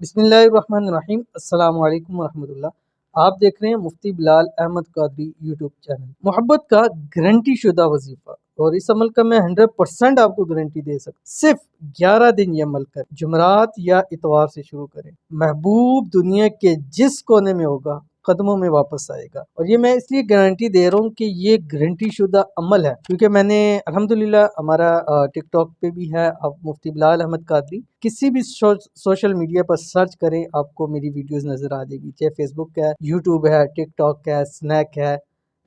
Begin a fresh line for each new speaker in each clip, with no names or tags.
بسم اللہ الرحمن الرحیم۔ السلام علیکم ورحمۃ اللہ۔ آپ دیکھ رہے ہیں مفتی بلال احمد قادری یوٹیوب چینل۔ محبت کا گارنٹی شدہ وظیفہ، اور اس عمل کا میں 100% آپ کو گارنٹی دے سکتا۔ صرف 11 دن یہ عمل کریں، جمعرات یا اتوار سے شروع کریں۔ محبوب دنیا کے جس کونے میں ہوگا قدموں میں واپس آئے گا۔ اور یہ میں اس لیے گارنٹی دے رہا ہوں کہ یہ گارنٹی شدہ عمل ہے، کیونکہ میں نے الحمدللہ ہمارا ٹک ٹاک پہ بھی ہے، آپ مفتی بلال احمد قادری، کسی بھی سوشل میڈیا پر سرچ کریں آپ کو میری ویڈیوز نظر آ جائے گی، چاہے فیس بک ہے، یوٹیوب ہے، ٹک ٹاک ہے، اسنیک ہے،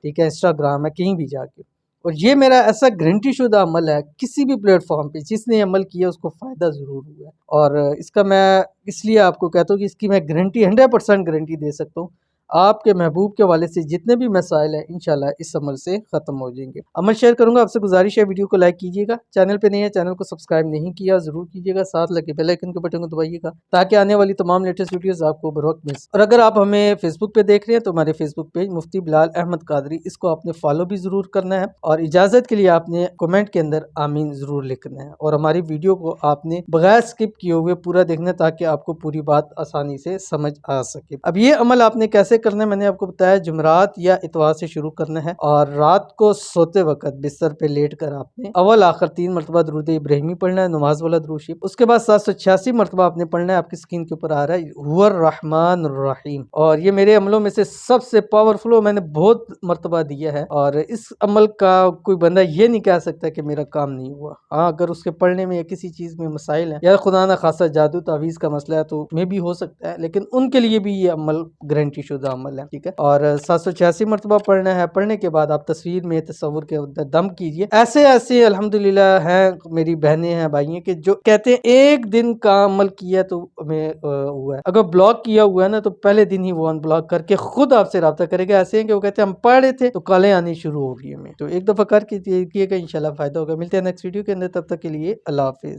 ٹھیک ہے، انسٹاگرام ہے، کہیں بھی جا کے۔ اور یہ میرا ایسا گارنٹی شدہ عمل ہے، کسی بھی پلیٹ فارم پہ جس نے عمل کیا اس کو فائدہ ضرور ہوا ہے۔ اور اس کا میں اس لیے آپ کو کہتا ہوں کہ اس کی میں گارنٹی 100% گارنٹی دے سکتا ہوں۔ آپ کے محبوب کے حوالے سے جتنے بھی مسائل ہیں انشاءاللہ اس عمل سے ختم ہو جائیں گے۔ عمل شیئر کروں گا، آپ سے گزارش ہے ویڈیو کو لائک کیجیے گا، چینل پہ نہیں ہے چینل کو سبسکرائب نہیں کیا ضرور کیجیے گا، ساتھ لگے بیل آئیکن کے بٹن کو دبائیے گا تاکہ آنے والی تمام لیٹسٹ ویڈیوز آپ کو بروقت مل سکے۔ اور اگر آپ ہمیں فیس بک پہ دیکھ رہے ہیں تو ہمارے فیس بک پیج مفتی بلال احمد قادری، اس کو آپ نے فالو بھی ضرور کرنا ہے، اور اجازت کے لیے آپ نے کمنٹ کے اندر آمین ضرور لکھنا ہے، اور ہماری ویڈیو کو آپ نے بغیر سکپ کیے ہوئے پورا دیکھنا ہے تاکہ آپ کو پوری بات آسانی سے سمجھ آ سکے۔ اب یہ عمل آپ نے کیسے کرنا ہے، میں نے آپ کو بتایا جمعرات یا اتوار سے شروع کرنا ہے، اور رات کو سوتے وقت بستر پہ لیٹ کر آپ نے اول آخر 3 مرتبہ درود ابراہیمی پڑھنا ہے، نماز والا درود شریف، اس کے بعد 786 مرتبہ آپ نے پڑھنا ہے، آپ کی اسکرین کے اوپر آ رہا ہے هو الرحمن الرحیم۔ اور یہ میرے عملوں میں سے سب سے پاورفل میں نے بہت مرتبہ دیا ہے، اور اس عمل کا کوئی بندہ یہ نہیں کہہ سکتا کہ میرا کام نہیں ہوا۔ ہاں، اگر اس کے پڑھنے میں یا کسی چیز میں مسائل ہیں یا خدا نہ خاصا جادو تعویذ کا مسئلہ ہے تو میں بھی ہو سکتا ہے، لیکن ان کے لیے بھی یہ عمل گارنٹی شدہ عمل ہے، ٹھیک ہے۔ اور 786 مرتبہ پڑھنا ہے، پڑھنے کے بعد آپ تصویر میں تصور کے اندر دم کیجئے۔ ایسے ایسے الحمدللہ ہیں میری بہنیں ہیں، بھائی ہیں، کہ جو کہتے ہیں ایک دن کا عمل کیا تو ہمیں ہوا ہے، اگر بلاک کیا ہوا ہے نا تو پہلے دن ہی وہ ان بلاک کر کے خود آپ سے رابطہ کرے گا۔ ایسے ہیں کہ وہ کہتے ہیں ہم پڑھ رہے تھے تو کالیں آنی شروع ہو گئی ہمیں، تو ایک دفعہ کر کے دیکھیے گا، انشاءاللہ فائدہ ہوگا۔ ملتے ہیں نیکسٹ ویڈیو کے اندر، تب تک کے لیے اللہ حافظ۔